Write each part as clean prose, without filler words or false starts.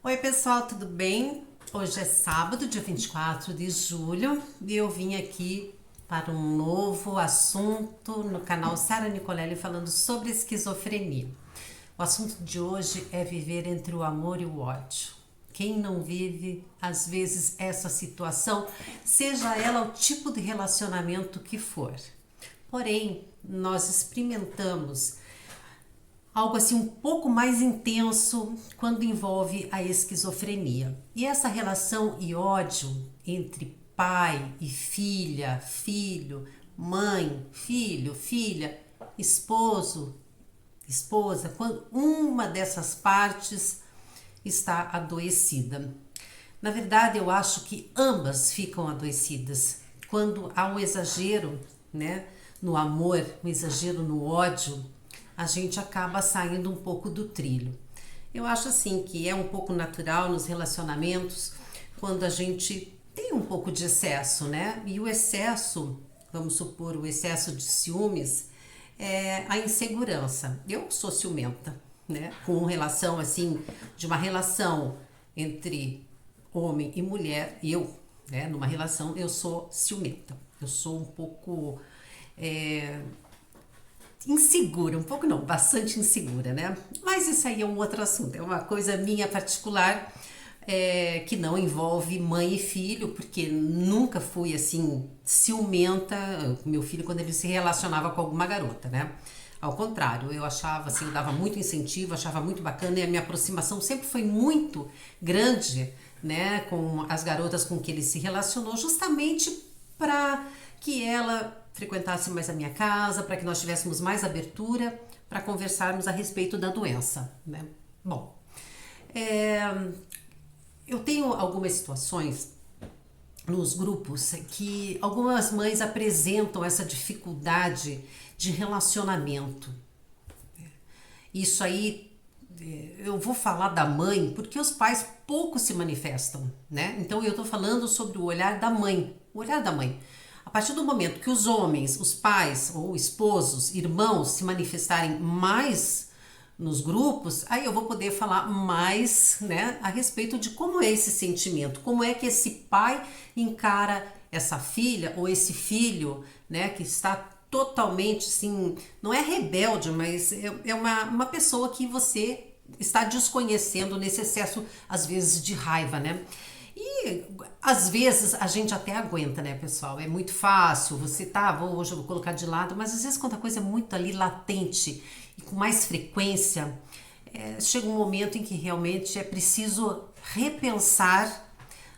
Oi pessoal, tudo bem? Hoje é sábado, dia 24 de julho, e eu vim aqui para um novo assunto no canal Sara Nicolelli falando sobre esquizofrenia. O assunto de hoje é viver entre o amor e o ódio. Quem não vive, às vezes, essa situação, seja ela o tipo de relacionamento que for. Porém, nós experimentamos algo assim um pouco mais intenso quando envolve a esquizofrenia. E essa relação e ódio entre pai e filha, filho, mãe, filho, filha, esposo, esposa, quando uma dessas partes está adoecida. Na verdade, eu acho que ambas ficam adoecidas. Quando há um exagero, né, no amor, um exagero no ódio, a gente acaba saindo um pouco do trilho. Eu acho assim que é um pouco natural nos relacionamentos quando a gente tem um pouco de excesso, né? E o excesso, vamos supor, o excesso de ciúmes é a insegurança. Eu sou ciumenta, né? Com relação assim, de uma relação entre homem e mulher, né, numa relação, eu sou ciumenta. Eu sou um pouco insegura, um pouco não, bastante insegura, né? Mas isso aí é um outro assunto, é uma coisa minha particular, que não envolve mãe e filho, porque nunca fui assim ciumenta com meu filho quando ele se relacionava com alguma garota, né? Ao contrário, eu achava assim, eu dava muito incentivo, achava muito bacana e a minha aproximação sempre foi muito grande, né, com as garotas com que ele se relacionou, justamente para que ela frequentasse mais a minha casa, para que nós tivéssemos mais abertura para conversarmos a respeito da doença, né? Bom, é, eu tenho algumas situações nos grupos que algumas mães apresentam essa dificuldade de relacionamento. Isso aí, eu vou falar da mãe porque os pais pouco se manifestam, né? Então eu tô falando sobre o olhar da mãe, o olhar da mãe. A partir do momento que os homens, os pais ou esposos, irmãos se manifestarem mais nos grupos, aí eu vou poder falar mais, né, a respeito de como é esse sentimento, como é que esse pai encara essa filha ou esse filho, né, que está totalmente, assim, não é rebelde, mas é uma pessoa que você está desconhecendo nesse excesso, às vezes, de raiva, né? E às vezes a gente até aguenta, né, pessoal? É muito fácil, você hoje eu vou colocar de lado, mas às vezes quando a coisa é muito ali latente e com mais frequência, chega um momento em que realmente é preciso repensar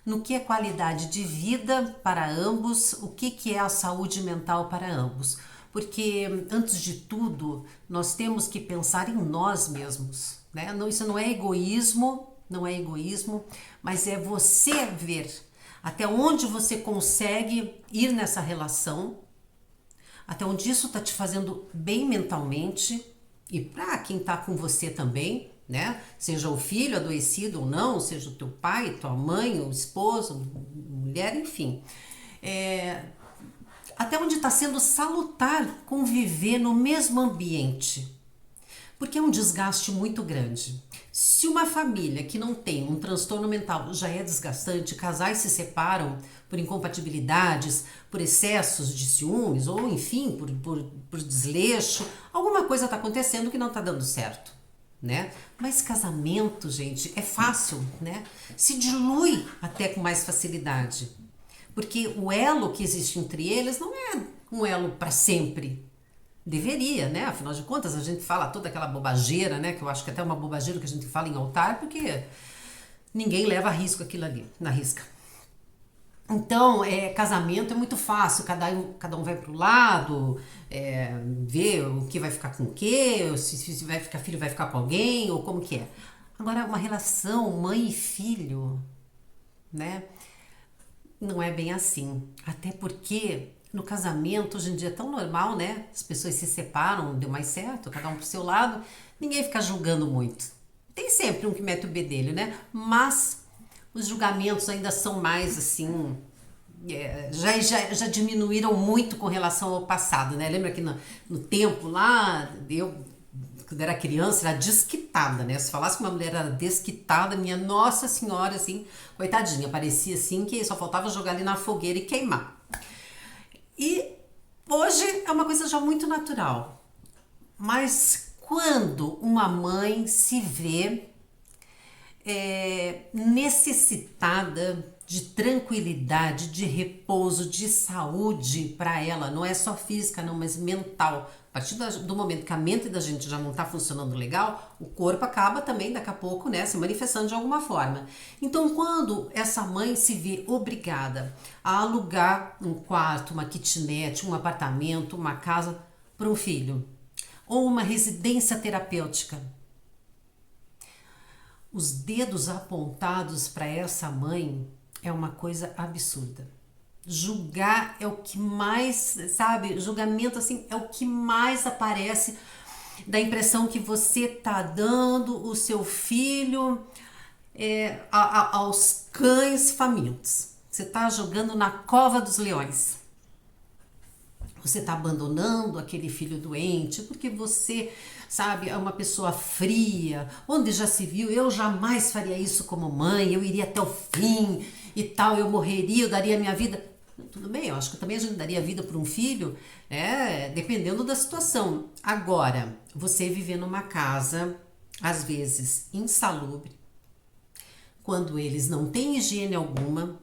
no que é qualidade de vida para ambos, o que é a saúde mental para ambos. Porque, antes de tudo, nós temos que pensar em nós mesmos, né? Não, isso não é egoísmo, não é egoísmo, mas é você ver até onde você consegue ir nessa relação, até onde isso está te fazendo bem mentalmente e para quem está com você também, né? Seja o filho adoecido ou não, seja o teu pai, tua mãe, o esposo, mulher, enfim. Até onde está sendo salutar conviver no mesmo ambiente. Porque é um desgaste muito grande. Se uma família que não tem um transtorno mental já é desgastante, casais se separam por incompatibilidades, por excessos de ciúmes, ou enfim, por desleixo, alguma coisa está acontecendo que não está dando certo, né? Mas casamento, gente, é fácil, né? Se dilui até com mais facilidade. Porque o elo que existe entre eles não é um elo para sempre. Deveria, né? Afinal de contas, a gente fala toda aquela bobageira, né? Que eu acho que até é uma bobageira que a gente fala em altar, porque ninguém leva a risco aquilo ali, na risca. Então, casamento é muito fácil, cada um vai pro lado, vê o que vai ficar com o quê, se vai ficar filho vai ficar com alguém, ou como que é. Agora, uma relação mãe e filho, né? Não é bem assim. Até porque no casamento, hoje em dia é tão normal, né? As pessoas se separam, deu mais certo, cada um pro seu lado, ninguém fica julgando muito. Tem sempre um que mete o bedelho, né? Mas os julgamentos ainda são mais assim. Já diminuíram muito com relação ao passado, né? Lembra que no tempo lá, eu quando era criança, era desquitada, né? Se falasse que uma mulher era desquitada, minha Nossa Senhora, assim, coitadinha, parecia assim que só faltava jogar ali na fogueira e queimar. E hoje é uma coisa já muito natural. Mas quando uma mãe se vê necessitada de tranquilidade, de repouso, de saúde para ela, não é só física, não, mas mental. A partir do momento que a mente da gente já não está funcionando legal, o corpo acaba também, daqui a pouco, né, se manifestando de alguma forma. Então, quando essa mãe se vê obrigada a alugar um quarto, uma kitnet, um apartamento, uma casa para um filho, ou uma residência terapêutica, os dedos apontados para essa mãe é uma coisa absurda. Julgar é o que mais, sabe, julgamento assim é o que mais aparece, da impressão que você tá dando o seu filho aos cães famintos. Você tá jogando na cova dos leões. Você tá abandonando aquele filho doente porque você, sabe, é uma pessoa fria, onde já se viu, eu jamais faria isso como mãe, eu iria até o fim e tal, eu morreria, eu daria a minha vida. Tudo bem, eu acho que também a gente daria vida para um filho, dependendo da situação. Agora, você viver numa casa, às vezes insalubre, quando eles não têm higiene alguma,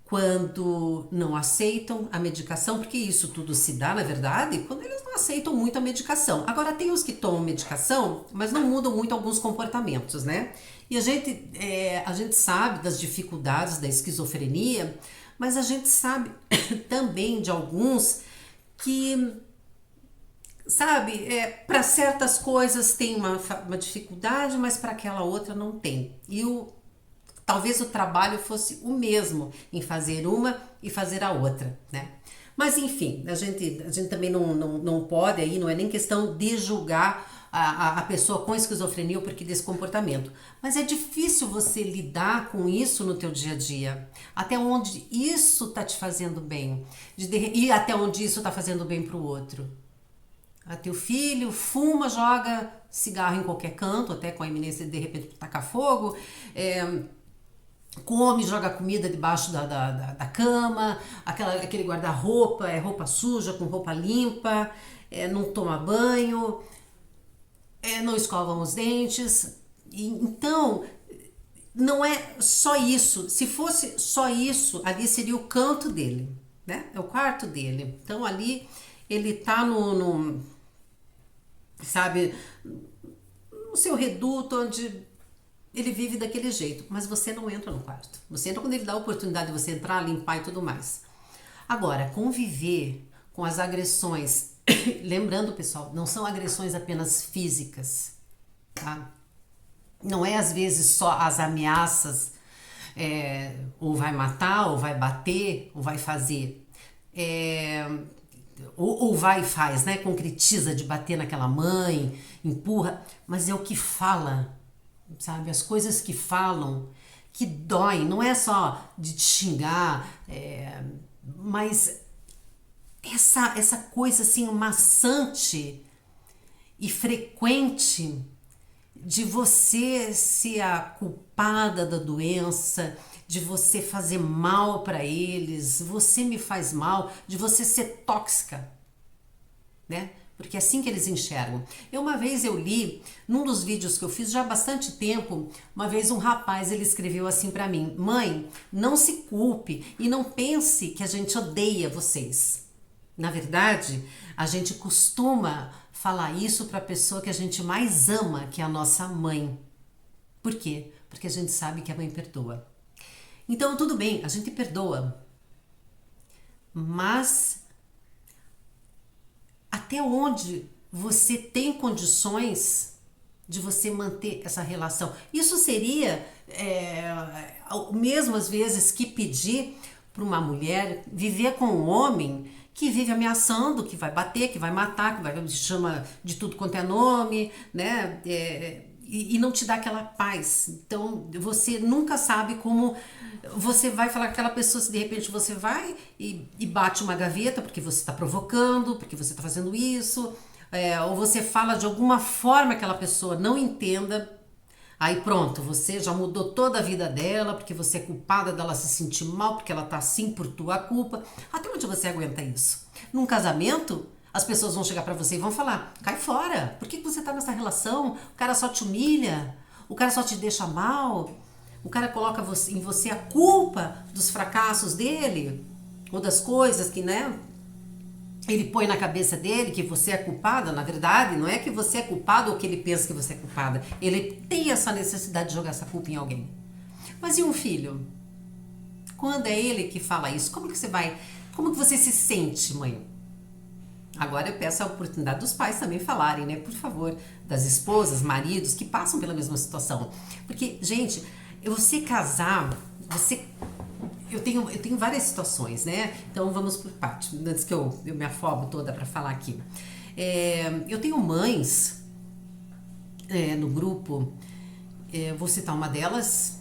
quando não aceitam a medicação, porque isso tudo se dá, na verdade, quando eles não aceitam muito a medicação. Agora, tem os que tomam medicação, mas não mudam muito alguns comportamentos, né? E a gente sabe das dificuldades da esquizofrenia, mas a gente sabe também de alguns que, sabe, para certas coisas tem uma dificuldade, mas para aquela outra não tem. E talvez o trabalho fosse o mesmo em fazer uma e fazer a outra, né? Mas enfim, a gente também não pode aí, não é nem questão de julgar a pessoa com esquizofrenia ou porque desse comportamento. Mas é difícil você lidar com isso no teu dia a dia. Até onde isso tá te fazendo bem. E até onde isso tá fazendo bem pro outro. A teu filho fuma, joga cigarro em qualquer canto, até com a iminência de repente tacar fogo, come, joga comida debaixo da cama, aquele guarda-roupa, roupa suja com roupa limpa, não toma banho, não escovam os dentes. Então, não é só isso. Se fosse só isso, ali seria o canto dele, né? É o quarto dele. Então, ali ele tá sabe, no seu reduto, onde ele vive daquele jeito, mas você não entra no quarto. Você entra quando ele dá a oportunidade de você entrar, limpar e tudo mais. Agora, conviver com as agressões, lembrando, pessoal, não são agressões apenas físicas, tá? Não é às vezes só as ameaças, ou vai matar, ou vai bater, ou vai fazer, ou vai e faz, né? Concretiza de bater naquela mãe, empurra, mas é o que fala, sabe? As coisas que falam, que doem, não é só de te xingar, mas essa coisa assim maçante e frequente de você ser a culpada da doença, de você fazer mal para eles, você me faz mal, de você ser tóxica, né? Porque é assim que eles enxergam. Uma vez eu li, num dos vídeos que eu fiz já há bastante tempo, uma vez um rapaz, ele escreveu assim pra mim: mãe, não se culpe e não pense que a gente odeia vocês. Na verdade, a gente costuma falar isso pra pessoa que a gente mais ama, que é a nossa mãe. Por quê? Porque a gente sabe que a mãe perdoa. Então, tudo bem, a gente perdoa. Mas até onde você tem condições de você manter essa relação? Isso seria mesmo às vezes que pedir para uma mulher viver com um homem que vive ameaçando, que vai bater, que vai matar, que chama de tudo quanto é nome, né? E não te dá aquela paz. Então você nunca sabe como você vai falar com aquela pessoa, se de repente você vai e bate uma gaveta porque você está provocando, porque você está fazendo isso, ou você fala de alguma forma que aquela pessoa não entenda, aí pronto, você já mudou toda a vida dela, porque você é culpada dela se sentir mal, porque ela tá assim por tua culpa. Até onde você aguenta isso? Num casamento, as pessoas vão chegar pra você e vão falar: cai fora, por que você tá nessa relação? O cara só te humilha, o cara só te deixa mal, o cara coloca em você a culpa dos fracassos dele, ou das coisas que, né, ele põe na cabeça dele que você é culpada. Na verdade, não é que você é culpada ou que ele pensa que você é culpada. Ele tem essa necessidade de jogar essa culpa em alguém. Mas e um filho? Quando é ele que fala isso, como que você se sente, mãe? Agora eu peço a oportunidade dos pais também falarem, né? Por favor, das esposas, maridos que passam pela mesma situação. Porque, gente, você casar, eu tenho várias situações, né? Então vamos por parte, antes que eu me afobo toda para falar aqui. Eu tenho mães no grupo, vou citar uma delas,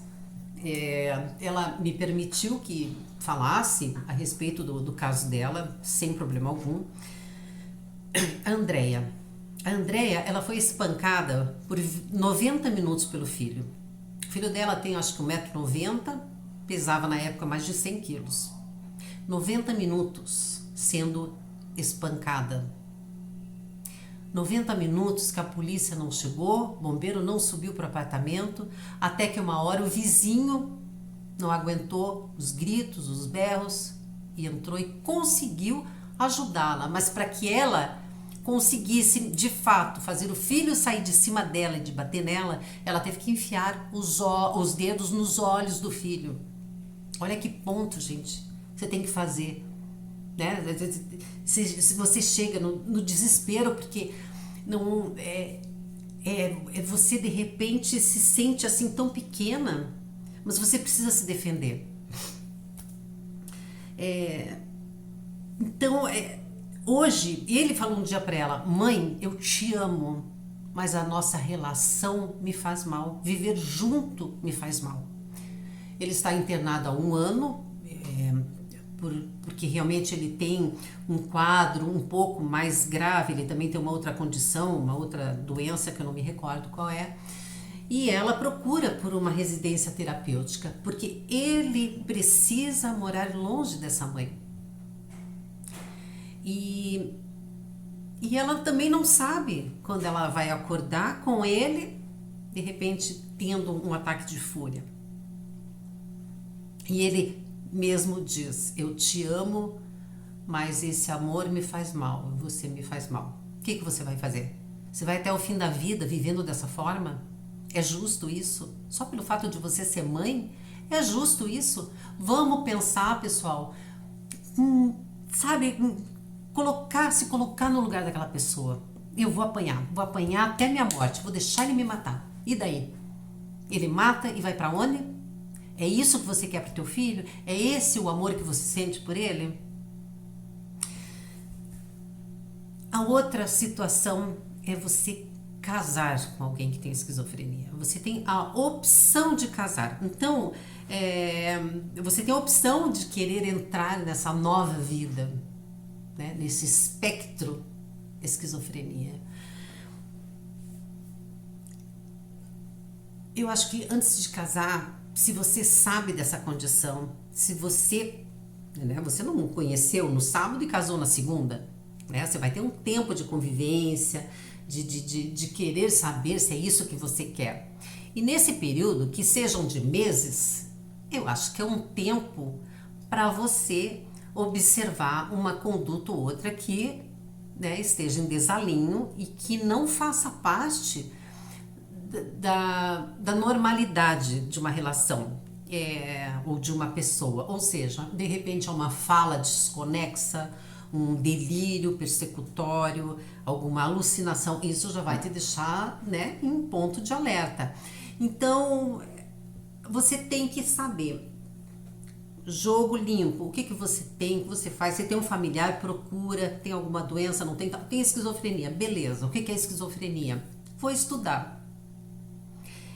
ela me permitiu que falasse a respeito do caso dela, sem problema algum. A Andrea, ela foi espancada por 90 minutos pelo filho. O filho dela tem, acho que 1,90 m, pesava na época mais de 100 quilos. 90 minutos sendo espancada. 90 minutos que a polícia não chegou, o bombeiro não subiu para o apartamento, até que uma hora o vizinho não aguentou os gritos, os berros, e entrou e conseguiu ajudá-la. Mas para que ela conseguisse, de fato, fazer o filho sair de cima dela e de bater nela, ela teve que enfiar os dedos nos olhos do filho. Olha que ponto, gente, você tem que fazer, né? Se você chega no desespero, porque não você de repente se sente assim tão pequena, mas você precisa se defender. Então, hoje, ele falou um dia pra ela: mãe, eu te amo, mas a nossa relação me faz mal, viver junto me faz mal. Ele está internado há 1 ano, porque realmente ele tem um quadro um pouco mais grave, ele também tem uma outra condição, uma outra doença que eu não me recordo qual é, e ela procura por uma residência terapêutica, porque ele precisa morar longe dessa mãe. E ela também não sabe quando ela vai acordar com ele, de repente, tendo um ataque de fúria. E ele mesmo diz: eu te amo, mas esse amor me faz mal, você me faz mal. O que você vai fazer? Você vai até o fim da vida vivendo dessa forma? É justo isso? Só pelo fato de você ser mãe? É justo isso? Vamos pensar, pessoal, sabe, se colocar no lugar daquela pessoa. Eu vou apanhar até minha morte, vou deixar ele me matar. E daí? Ele mata e vai pra onde? É isso que você quer pro teu filho? É esse o amor que você sente por ele? A outra situação é você casar com alguém que tem esquizofrenia. Você tem a opção de casar. Então, você tem a opção de querer entrar nessa nova vida, né? Nesse espectro esquizofrenia. Eu acho que antes de casar, se você sabe dessa condição, se você, né, você não conheceu no sábado e casou na segunda, né, você vai ter um tempo de convivência, de querer saber se é isso que você quer. E nesse período, que sejam de meses, eu acho que é um tempo para você observar uma conduta ou outra que, né, esteja em desalinho e que não faça parte da normalidade de uma relação ou de uma pessoa. Ou seja, de repente é uma fala desconexa, um delírio persecutório, alguma alucinação. Isso já vai te deixar, né, em um ponto de alerta. Então, você tem que saber. Jogo limpo, o que você tem, o que você faz? Você tem um familiar, procura, tem alguma doença, não tem? Tem esquizofrenia, beleza. O que é esquizofrenia? Vou estudar.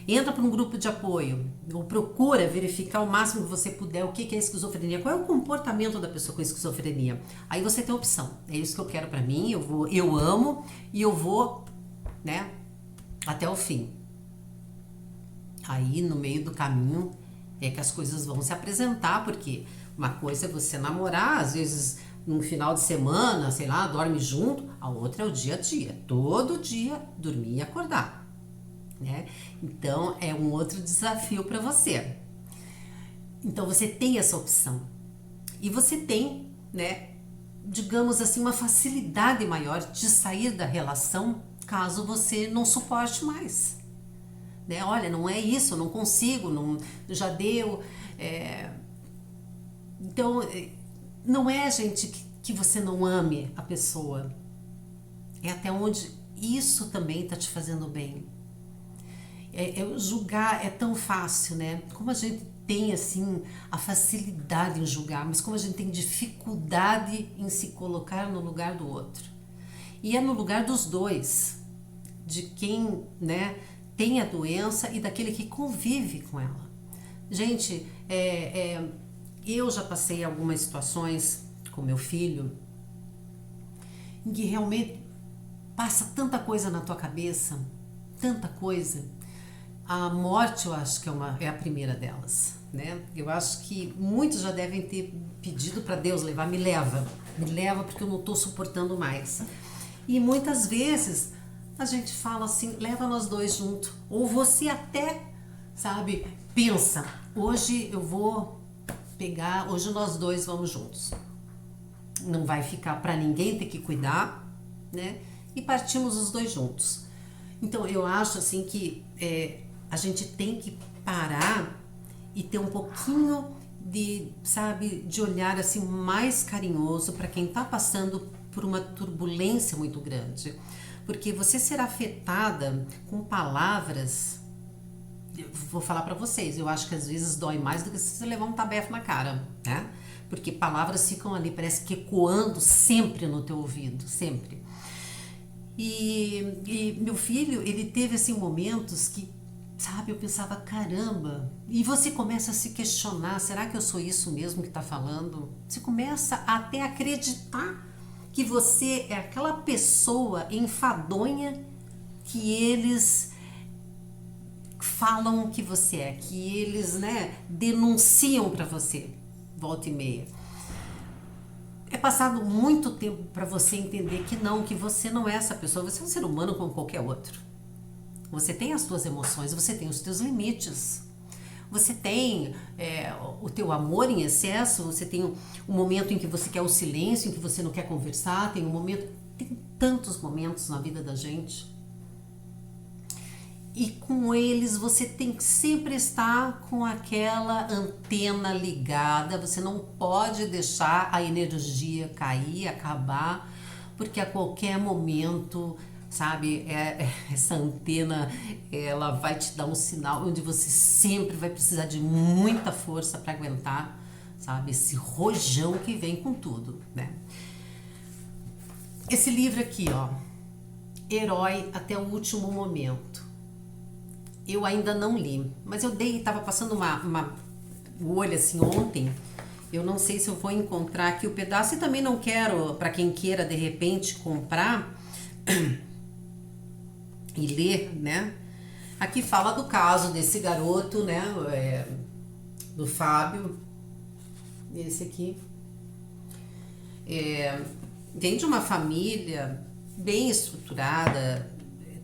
Entra para um grupo de apoio, ou procura verificar o máximo que você puder o que é esquizofrenia, qual é o comportamento da pessoa com esquizofrenia. Aí você tem a opção, é isso que eu quero para mim, eu amo e eu vou, né, até o fim. Aí no meio do caminho é que as coisas vão se apresentar, porque uma coisa é você namorar, às vezes num final de semana, sei lá, dorme junto, a outra é o dia a dia, todo dia dormir e acordar. Né? Então é um outro desafio para você. Então você tem essa opção e você tem, né, digamos assim, uma facilidade maior de sair da relação caso você não suporte mais. Né? Olha, não é isso, eu não consigo, não, já deu. Então não é, gente, que você não ame a pessoa, é até onde isso também está te fazendo bem. Julgar é tão fácil, né? Como a gente tem, assim, a facilidade em julgar, mas como a gente tem dificuldade em se colocar no lugar do outro. E é no lugar dos dois, de quem, né, tem a doença e daquele que convive com ela. Gente, eu já passei algumas situações com meu filho em que realmente passa tanta coisa na tua cabeça, tanta coisa. A morte, eu acho que é a primeira delas, né? Eu acho que muitos já devem ter pedido para Deus levar, me leva porque eu não estou suportando mais. E muitas vezes a gente fala assim, leva nós dois junto. Ou você até, sabe, pensa, hoje eu vou pegar, hoje nós dois vamos juntos. Não vai ficar para ninguém ter que cuidar, né? E partimos os dois juntos. Então eu acho assim que a gente tem que parar e ter um pouquinho de, sabe, de olhar assim mais carinhoso para quem está passando por uma turbulência muito grande. Porque você será afetada com palavras, eu vou falar para vocês, eu acho que às vezes dói mais do que se você levar um tabefe na cara, né? Porque palavras ficam ali, parece que ecoando sempre no teu ouvido, sempre. E meu filho, ele teve assim momentos que, sabe, eu pensava, caramba, e você começa a se questionar, será que eu sou isso mesmo que está falando? Você começa até a acreditar que você é aquela pessoa enfadonha que eles falam que você é, que eles, né, denunciam para você, volta e meia. É passado muito tempo para você entender que você não é essa pessoa, você é um ser humano como qualquer outro. Você tem as suas emoções, você tem os teus limites. Você tem o teu amor em excesso, você tem um momento em que você quer o silêncio, em que você não quer conversar, tem tantos momentos na vida da gente. E com eles você tem que sempre estar com aquela antena ligada, você não pode deixar a energia cair, acabar, porque a qualquer momento, sabe, essa antena, ela vai te dar um sinal onde você sempre vai precisar de muita força para aguentar, sabe, esse rojão que vem com tudo, né? Esse livro aqui, ó, Herói até o Último Momento. Eu ainda não li, mas eu estava passando o olho assim ontem, eu não sei se eu vou encontrar aqui o pedaço e também não quero, para quem queira de repente comprar e ler, né? Aqui fala do caso desse garoto, né? Do Fábio, esse aqui. Vem de uma família bem estruturada,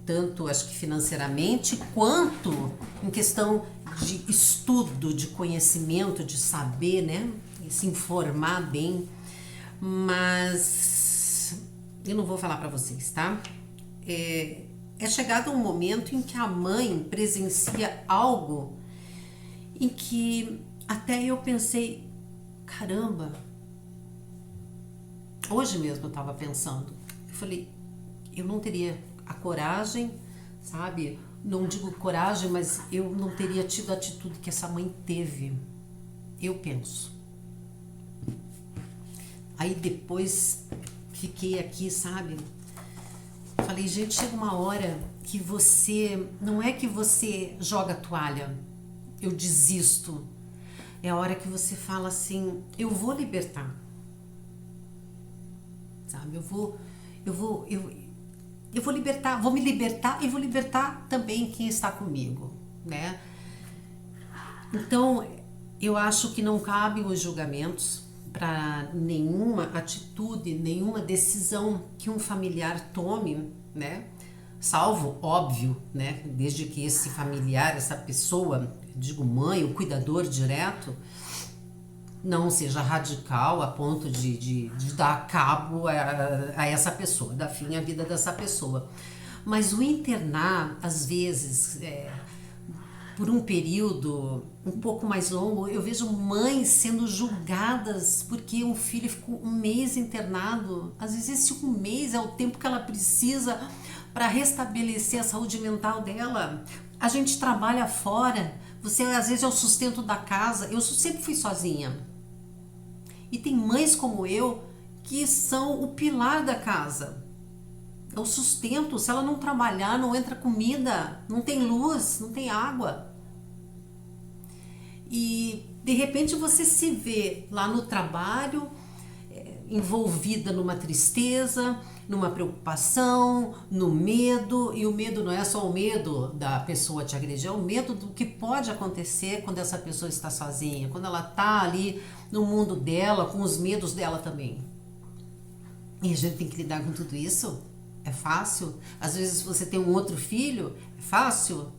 tanto acho que financeiramente, quanto em questão de estudo, de conhecimento, de saber, né? E se informar bem. Mas eu não vou falar para vocês, tá? É chegado um momento em que a mãe presencia algo em que até eu pensei, caramba, hoje mesmo eu estava pensando, eu falei, eu não teria a coragem, sabe? Não digo coragem, mas eu não teria tido a atitude que essa mãe teve. Eu penso. Aí depois fiquei aqui, sabe? Falei, gente, chega uma hora que você, não é que você joga a toalha, eu desisto. É a hora que você fala assim, eu vou libertar, sabe? Eu vou libertar, vou me libertar e vou libertar também quem está comigo, né? Então, eu acho que não cabem os julgamentos para nenhuma atitude, nenhuma decisão que um familiar tome, né? Salvo, óbvio, né? Desde que esse familiar, essa pessoa, digo mãe, o cuidador direto, não seja radical a ponto de dar cabo a essa pessoa, dar fim à vida dessa pessoa. Mas o internar, às vezes, por um período um pouco mais longo, eu vejo mães sendo julgadas porque um filho ficou um mês internado. Às vezes esse um mês é o tempo que ela precisa para restabelecer a saúde mental dela. A gente trabalha fora, você às vezes é o sustento da casa. Eu sempre fui sozinha. E tem mães como eu que são o pilar da casa. É o sustento. Se ela não trabalhar, não entra comida, não tem luz, não tem água. E de repente você se vê lá no trabalho, envolvida numa tristeza, numa preocupação, no medo. E o medo não é só o medo da pessoa te agredir, é o medo do que pode acontecer quando essa pessoa está sozinha, quando ela está ali no mundo dela, com os medos dela também. E a gente tem que lidar com tudo isso. É fácil? Às vezes você tem um outro filho, é fácil?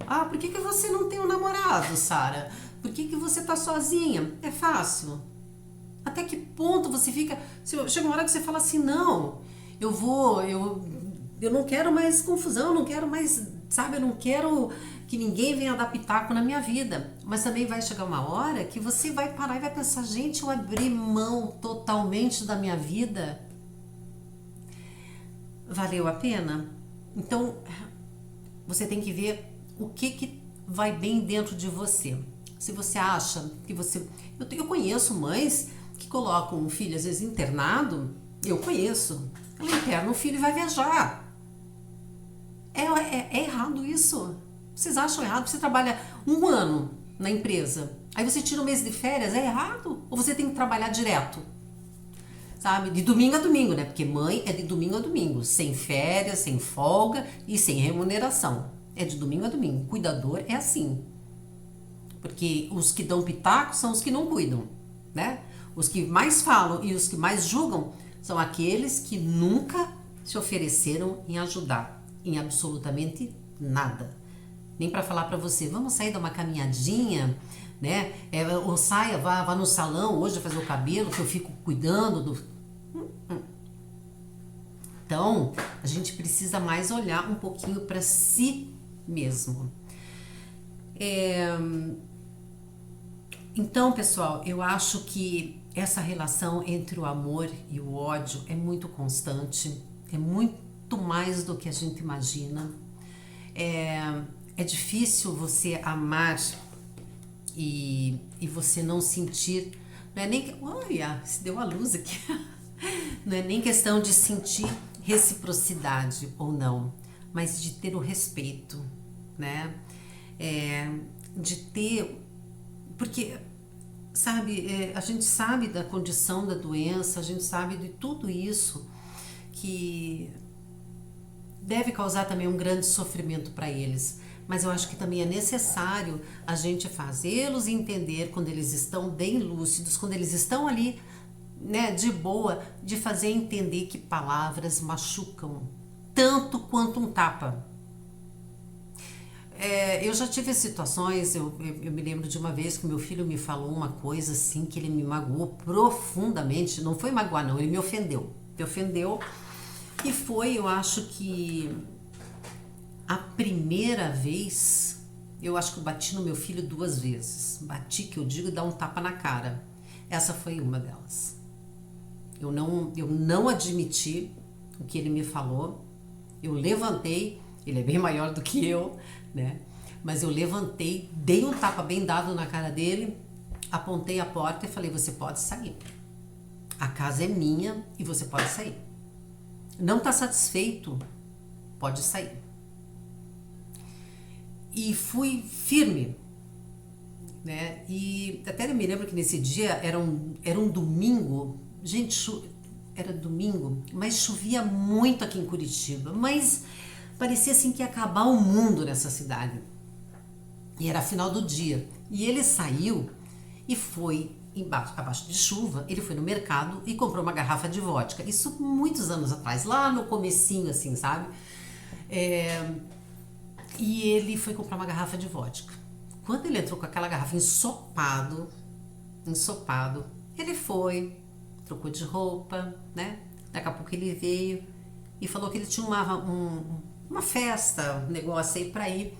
Ah, por que você não tem um namorado, Sara? Por que você tá sozinha? É fácil? Até que ponto você fica... Chega uma hora que você fala assim, não, eu não quero mais confusão, eu não quero mais, sabe, eu não quero que ninguém venha dar pitaco na minha vida. Mas também vai chegar uma hora que você vai parar e vai pensar, gente, eu abri mão totalmente da minha vida. Valeu a pena? Então, você tem que ver o que vai bem dentro de você. Se você acha que você... Eu conheço mães que colocam um filho, às vezes, internado. Eu conheço. Ela interna o filho e vai viajar. É errado isso. Vocês acham errado? Você trabalha um ano na empresa, aí você tira um mês de férias, é errado? Ou você tem que trabalhar direto? Sabe? De domingo a domingo, né? Porque mãe é de domingo a domingo, sem férias, sem folga e sem remuneração. É de domingo a domingo. Cuidador é assim. Porque os que dão pitaco são os que não cuidam, né? Os que mais falam e os que mais julgam são aqueles que nunca se ofereceram em ajudar em absolutamente nada. Nem para falar para você, vamos sair dar uma caminhadinha, né? Ou saia, vá no salão hoje fazer o cabelo, que eu fico cuidando do... Então, a gente precisa mais olhar um pouquinho para si mesmo. Então, pessoal, eu acho que essa relação entre o amor e o ódio é muito constante, é muito mais do que a gente imagina. É difícil você amar e você não sentir, não é nem... Olha, se deu a luz aqui. Não é nem questão de sentir reciprocidade ou não, mas de ter o respeito, né? De ter... Porque, sabe, a gente sabe da condição da doença, a gente sabe de tudo isso que deve causar também um grande sofrimento para eles. Mas eu acho que também é necessário a gente fazê-los entender quando eles estão bem lúcidos, quando eles estão ali, né, de boa, de fazer entender que palavras machucam tanto quanto um tapa. Eu já tive situações, eu me lembro de uma vez que meu filho me falou uma coisa assim que ele me magoou profundamente. Não foi magoar não, ele me ofendeu. Me ofendeu e foi, eu acho que a primeira vez, eu acho que eu bati no meu filho 2 vezes. Bati, que eu digo, dar um tapa na cara. Essa foi uma delas. Eu não admiti o que ele me falou. Eu levantei, ele é bem maior do que eu, né? Mas eu levantei, dei um tapa bem dado na cara dele, apontei a porta e falei, você pode sair. A casa é minha e você pode sair. Não está satisfeito? Pode sair. E fui firme, né? E até me lembro que nesse dia era um domingo, gente, era domingo, mas chovia muito aqui em Curitiba, mas parecia assim que ia acabar o mundo nessa cidade. E era final do dia. E ele saiu e foi abaixo de chuva, ele foi no mercado e comprou uma garrafa de vodka. Isso muitos anos atrás, lá no comecinho, assim, sabe? E ele foi comprar uma garrafa de vodka. Quando ele entrou com aquela garrafa ensopado, ele foi, trocou de roupa, né? Daqui a pouco ele veio e falou que ele tinha uma festa, um negócio aí pra ir,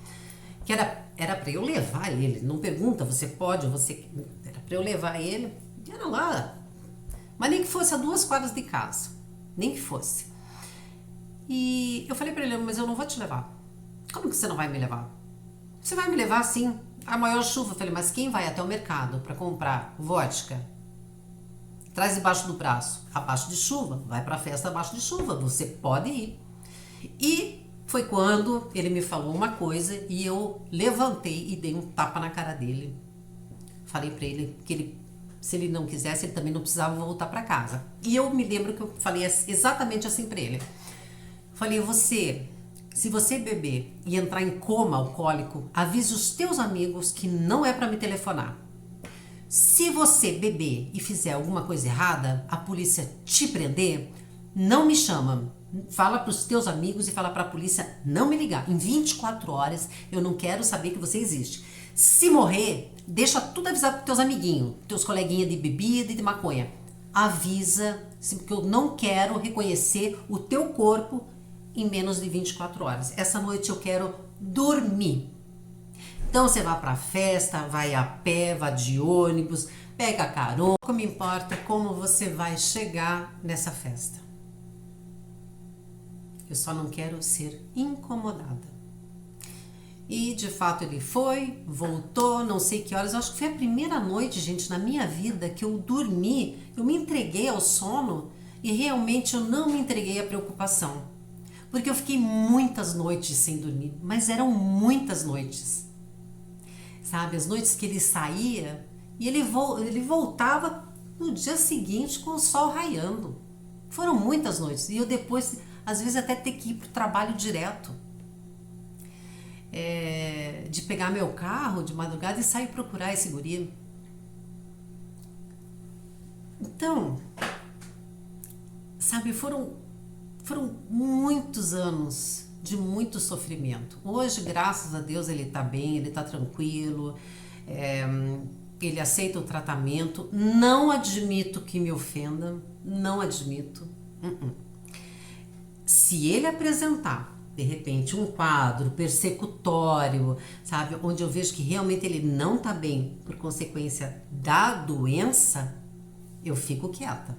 que era pra eu levar ele. Não pergunta, você pode, você... Era pra eu levar ele, e era lá. Mas nem que fosse a 2 quadras de casa, nem que fosse. E eu falei pra ele, mas eu não vou te levar. Como que você não vai me levar? Você vai me levar sim. A maior chuva. Eu falei, mas quem vai até o mercado para comprar vodka? Traz debaixo do braço. Abaixo de chuva. Vai para a festa abaixo de chuva. Você pode ir. E foi quando ele me falou uma coisa e eu levantei e dei um tapa na cara dele. Falei para ele que se ele não quisesse, ele também não precisava voltar para casa. E eu me lembro que eu falei exatamente assim para ele. Falei, se você beber e entrar em coma alcoólico, avise os teus amigos que não é para me telefonar. Se você beber e fizer alguma coisa errada, a polícia te prender, não me chama. Fala para os teus amigos e fala para a polícia não me ligar. Em 24 horas eu não quero saber que você existe. Se morrer, deixa tudo avisado para teus amiguinhos, teus coleguinhas de bebida e de maconha. Avisa, porque eu não quero reconhecer o teu corpo em menos de 24 horas. Essa noite eu quero dormir. Então você vai pra festa, vai a pé, vai de ônibus, pega carona. Não me importa como você vai chegar nessa festa. Eu só não quero ser incomodada. E de fato ele foi, voltou, não sei que horas. Eu acho que foi a primeira noite, gente, na minha vida que eu dormi. Eu me entreguei ao sono e realmente eu não me entreguei à preocupação. Porque eu fiquei muitas noites sem dormir, mas eram muitas noites. Sabe, as noites que ele saía e ele voltava no dia seguinte com o sol raiando. Foram muitas noites. E eu depois, às vezes, até ter que ir pro trabalho direto. De pegar meu carro de madrugada e sair procurar esse guri. Então, sabe, foram muitos anos de muito sofrimento. Hoje, graças a Deus, ele tá bem, ele tá tranquilo, ele aceita o tratamento. Não admito que me ofenda, não admito. Se ele apresentar, de repente, um quadro persecutório, sabe, onde eu vejo que realmente ele não tá bem por consequência da doença, eu fico quieta.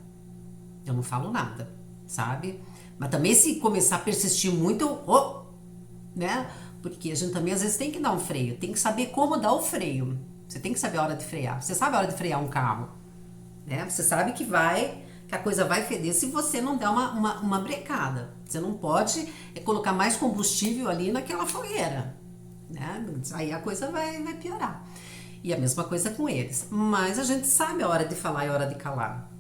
Eu não falo nada, sabe? Mas também se começar a persistir muito, né? Porque a gente também às vezes tem que dar um freio, tem que saber como dar o freio. Você tem que saber a hora de frear. Você sabe a hora de frear um carro, né? Você sabe que a coisa vai feder se você não der uma brecada. Você não pode colocar mais combustível ali naquela fogueira, né? Aí a coisa vai piorar. E a mesma coisa com eles. Mas a gente sabe a hora de falar e a hora de calar.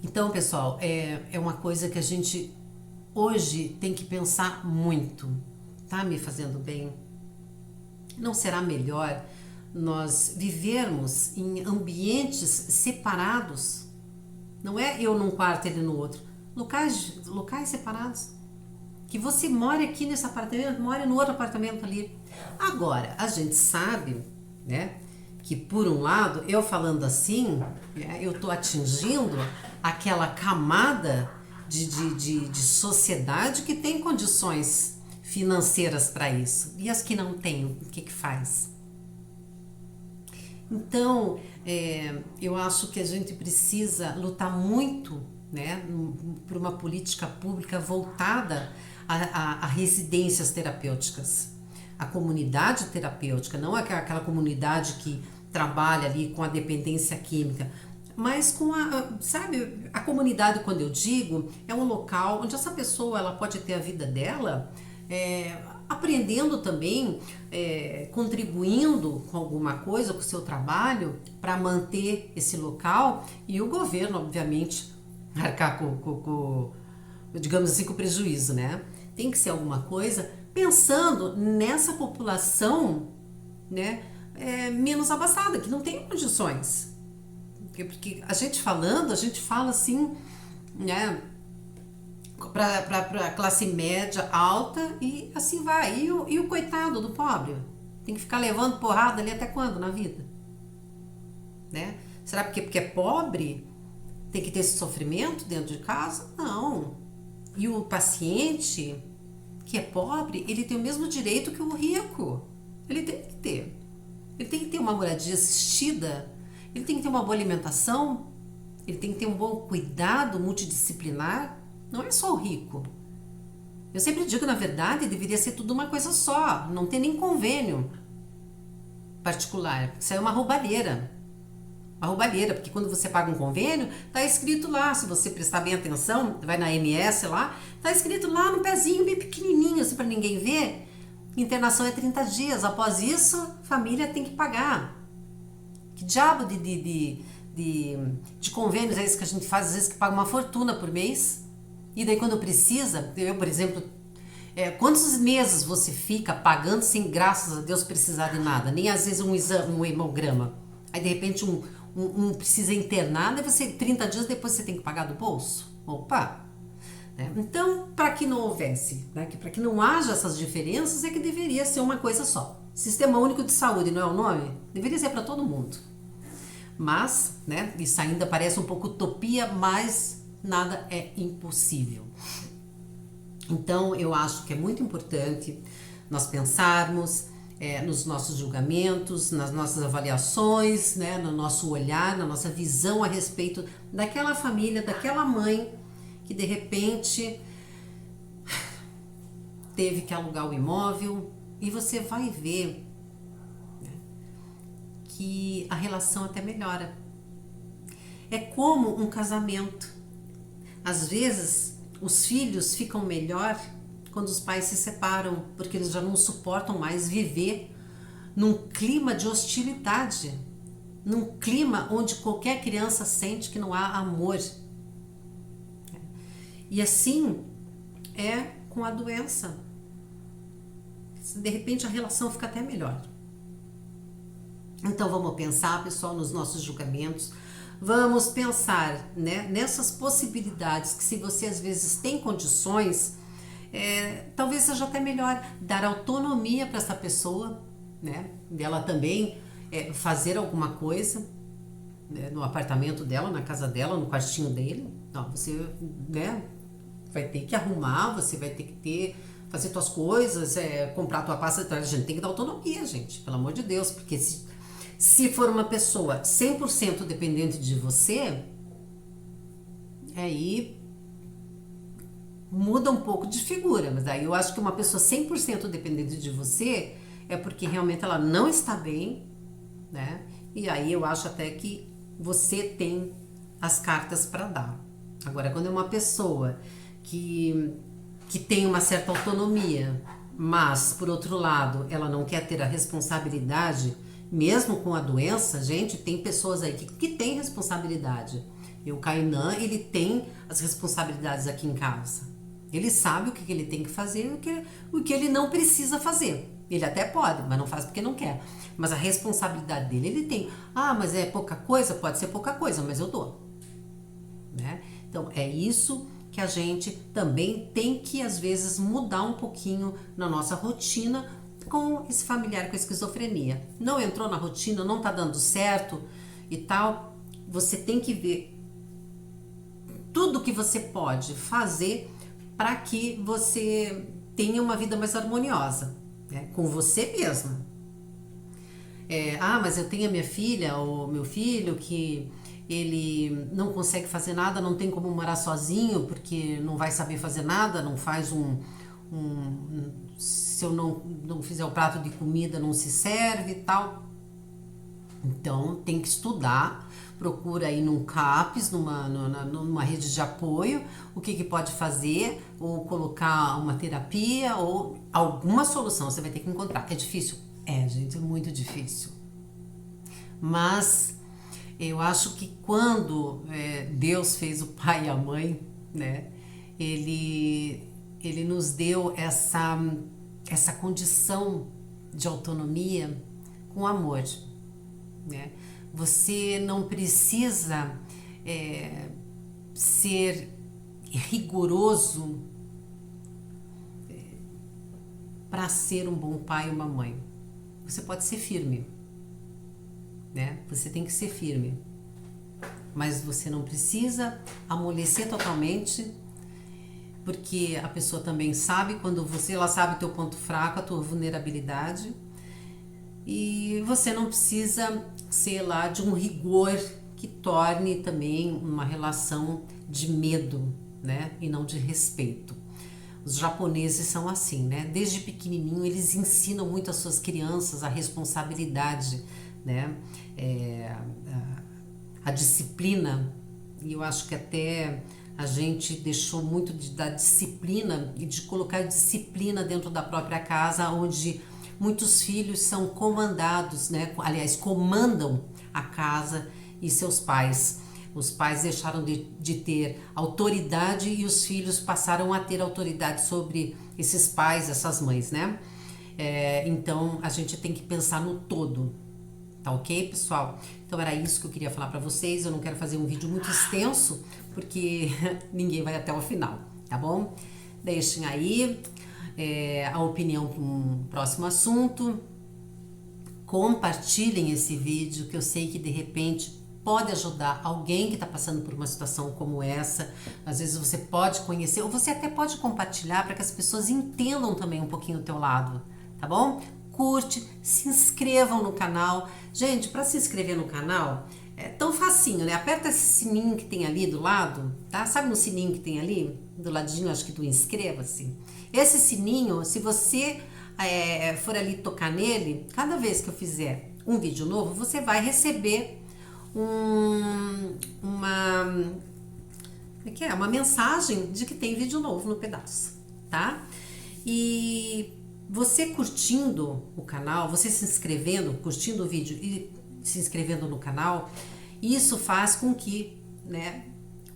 Então, pessoal, é uma coisa que a gente hoje tem que pensar muito. Tá me fazendo bem? Não será melhor nós vivermos em ambientes separados? Não é eu num quarto e ele no outro. Locais separados. Que você mora aqui nesse apartamento, mora no outro apartamento ali. Agora, a gente sabe, né, que por um lado, eu falando assim, eu tô atingindo aquela camada de sociedade que tem condições financeiras para isso. E as que não têm, o que faz? Então, eu acho que a gente precisa lutar muito, né, por uma política pública voltada a residências terapêuticas, a comunidade terapêutica, não aquela comunidade que trabalha ali com a dependência química. mas com sabe, a comunidade, quando eu digo, é um local onde essa pessoa ela pode ter a vida dela, aprendendo também, contribuindo com alguma coisa, com o seu trabalho, para manter esse local, e o governo, obviamente, arcar digamos assim, com o prejuízo, né? Tem que ser alguma coisa pensando nessa população, né, menos abastada, que não tem condições. Porque a gente fala assim, né, para classe média alta e assim vai. E o coitado do pobre? Tem que ficar levando porrada ali até quando na vida? Né? Será porque é pobre tem que ter esse sofrimento dentro de casa? Não. E o paciente que é pobre, ele tem o mesmo direito que o rico. Ele tem que ter. Ele tem que ter uma moradia assistida, ele tem que ter uma boa alimentação, ele tem que ter um bom cuidado multidisciplinar. Não é só o rico. Eu sempre digo, na verdade, deveria ser tudo uma coisa só, não tem nem convênio particular. Isso é uma roubalheira. Uma roubalheira, porque quando você paga um convênio, tá escrito lá, se você prestar bem atenção, vai na MS lá, tá escrito lá no pezinho, bem pequenininho, assim, para ninguém ver. Internação é 30 dias. Após isso, a família tem que pagar. Que diabo de convênios é esse que a gente faz, às vezes, que paga uma fortuna por mês? E daí, quando precisa, eu, por exemplo, quantos meses você fica pagando sem, graças a Deus, precisar de nada? Nem às vezes um hemograma. Aí, de repente, um precisa internar, daí você, 30 dias depois, você tem que pagar do bolso? Opa! Então, para que não houvesse, né, para que não haja essas diferenças, é que deveria ser uma coisa só. Sistema Único de Saúde, não é o nome? Deveria ser para todo mundo. Mas, né, isso ainda parece um pouco utopia, mas nada é impossível. Então, eu acho que é muito importante nós pensarmos nos nossos julgamentos, nas nossas avaliações, né, no nosso olhar, na nossa visão a respeito daquela família, daquela mãe que de repente teve que alugar o imóvel, e você vai ver, né, que a relação até melhora. É como um casamento. Às vezes, os filhos ficam melhor quando os pais se separam, porque eles já não suportam mais viver num clima de hostilidade, num clima onde qualquer criança sente que não há amor. E assim é com a doença. De repente a relação fica até melhor. Então vamos pensar, pessoal, nos nossos julgamentos. Vamos pensar, né, nessas possibilidades que, se você às vezes tem condições, talvez seja até melhor dar autonomia para essa pessoa, né, dela também fazer alguma coisa, né, no apartamento dela, na casa dela, no quartinho dele. Então, você, né, vai ter que arrumar, você vai ter que fazer suas coisas, comprar tua pasta. A gente tem que dar autonomia, gente, pelo amor de Deus, porque se for uma pessoa 100% dependente de você, aí muda um pouco de figura. Mas aí eu acho que uma pessoa 100% dependente de você é porque realmente ela não está bem, né? E aí eu acho até que você tem as cartas para dar. Agora, quando é uma pessoa que tem uma certa autonomia, mas, por outro lado, ela não quer ter a responsabilidade, mesmo com a doença, gente, tem pessoas aí que têm responsabilidade. E o Kainan, ele tem as responsabilidades aqui em casa. Ele sabe o que ele tem que fazer e o que ele não precisa fazer. Ele até pode, mas não faz porque não quer. Mas a responsabilidade dele, ele tem. Ah, mas é pouca coisa? Pode ser pouca coisa, mas eu dou. Né? Então, é isso que a gente também tem que, às vezes, mudar um pouquinho na nossa rotina com esse familiar com esquizofrenia. Não entrou na rotina, não tá dando certo e tal, você tem que ver tudo que você pode fazer para que você tenha uma vida mais harmoniosa, né, com você mesma. Mas eu tenho a minha filha ou meu filho que ele não consegue fazer nada, não tem como morar sozinho porque não vai saber fazer nada, não faz se eu não fizer o prato de comida não se serve e tal. Então tem que estudar, procura aí num CAPS, numa rede de apoio, o que pode fazer, ou colocar uma terapia, ou alguma solução você vai ter que encontrar. É difícil? É, gente, é muito difícil. Mas eu acho que quando Deus fez o pai e a mãe, né, ele nos deu essa condição de autonomia com amor, né? Você não precisa ser rigoroso para ser um bom pai ou uma mãe. Você pode ser firme, né? Você tem que ser firme, mas você não precisa amolecer totalmente, porque a pessoa também sabe quando ela sabe o teu ponto fraco, a tua vulnerabilidade, e você não precisa, sei lá, de um rigor que torne também uma relação de medo, né, e não de respeito. Os japoneses são assim, né? Desde pequenininho eles ensinam muito às suas crianças a responsabilidade, né? A disciplina. E eu acho que até a gente deixou muito da disciplina e de colocar disciplina dentro da própria casa, onde muitos filhos são comandados, né? Aliás, comandam a casa e seus pais. Os pais deixaram de ter autoridade e os filhos passaram a ter autoridade sobre esses pais, essas mães, né? Então a gente tem que pensar no todo, tá ok, pessoal? Então era isso que eu queria falar pra vocês. Eu não quero fazer um vídeo muito extenso, porque ninguém vai até o final, tá bom? Deixem aí a opinião para um próximo assunto. Compartilhem esse vídeo, que eu sei que de repente pode ajudar alguém que está passando por uma situação como essa. Às vezes você pode conhecer, ou você até pode compartilhar para que as pessoas entendam também um pouquinho o teu lado, tá bom? Curte, se inscrevam no canal. Gente, para se inscrever no canal é tão facinho, né? Aperta esse sininho que tem ali do lado, tá? Sabe no sininho que tem ali? Do ladinho, acho que do inscreva-se. Esse sininho, se você for ali tocar nele, cada vez que eu fizer um vídeo novo, você vai receber uma mensagem de que tem vídeo novo no pedaço, tá? E você curtindo o canal, você se inscrevendo, curtindo o vídeo e se inscrevendo no canal, isso faz com que, né,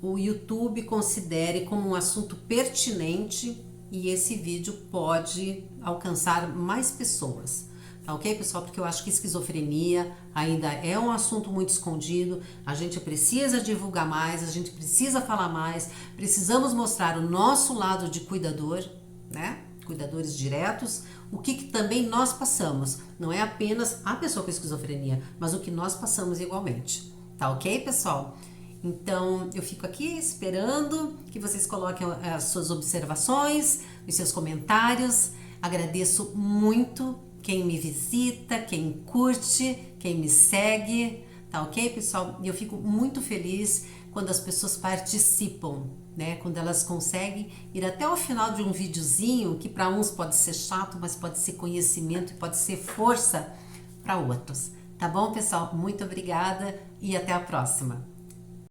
o YouTube considere como um assunto pertinente e esse vídeo pode alcançar mais pessoas. Tá ok, pessoal? Porque eu acho que esquizofrenia ainda é um assunto muito escondido. A gente precisa divulgar mais, a gente precisa falar mais, precisamos mostrar o nosso lado de cuidador, né? Cuidadores diretos, o que também nós passamos. Não é apenas a pessoa com esquizofrenia, mas o que nós passamos igualmente. Tá ok, pessoal? Então, eu fico aqui esperando que vocês coloquem as suas observações, os seus comentários. Agradeço muito quem me visita, quem curte, quem me segue, tá ok, pessoal? E eu fico muito feliz quando as pessoas participam, né? Quando elas conseguem ir até o final de um videozinho, que para uns pode ser chato, mas pode ser conhecimento e pode ser força para outros. Tá bom, pessoal? Muito obrigada e até a próxima.